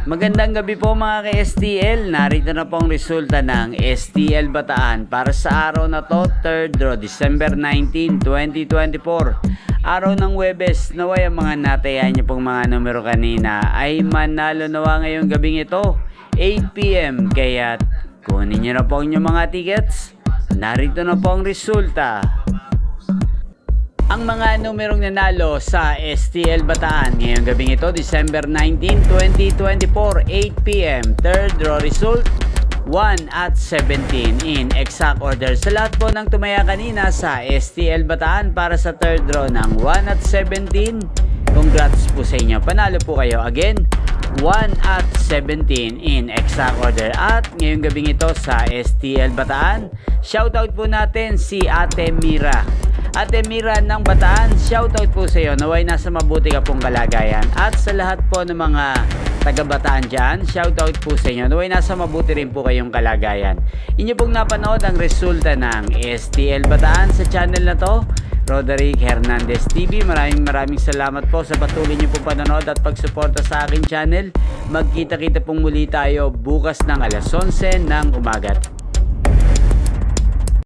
Magandang gabi po mga ka-STL. Narito na po ang resulta ng STL Bataan para sa araw na to, 3rd draw, December 19, 2024. Araw ng Huwebes. Naway ang mga natayan niyo pong mga numero kanina ay manalo nawa ngayong gabing ito, 8 PM. Kaya kunin niyo na po ang inyong mga tickets. Narito na po ang resulta. Ang mga numerong nanalo sa STL Bataan ngayong gabing ito, December 19, 2024, 8 PM. Third draw result, 1 at 17 in exact order. Sa lahat po ng tumaya kanina sa STL Bataan para sa third draw ng 1 at 17, congrats po sa inyo. Panalo po kayo. Again, 1 at 17 in exact order. At ngayong gabing ito sa STL Bataan, shoutout po natin si Ate Mira. Ate Mira ng Bataan, shoutout po sa iyo. Naway nasa mabuti ka pong kalagayan. At sa lahat po ng mga taga Bataan dyan, shoutout po sa inyo. Naway nasa mabuti rin po kayong kalagayan. Inyo pong napanood ang resulta ng STL Bataan sa channel na to, Roderick Hernandez TV. Maraming salamat po sa patuloy niyo pong panonood at pagsuporta sa aking channel. Magkita-kita pong muli tayo bukas ng alas 11 ng umaga.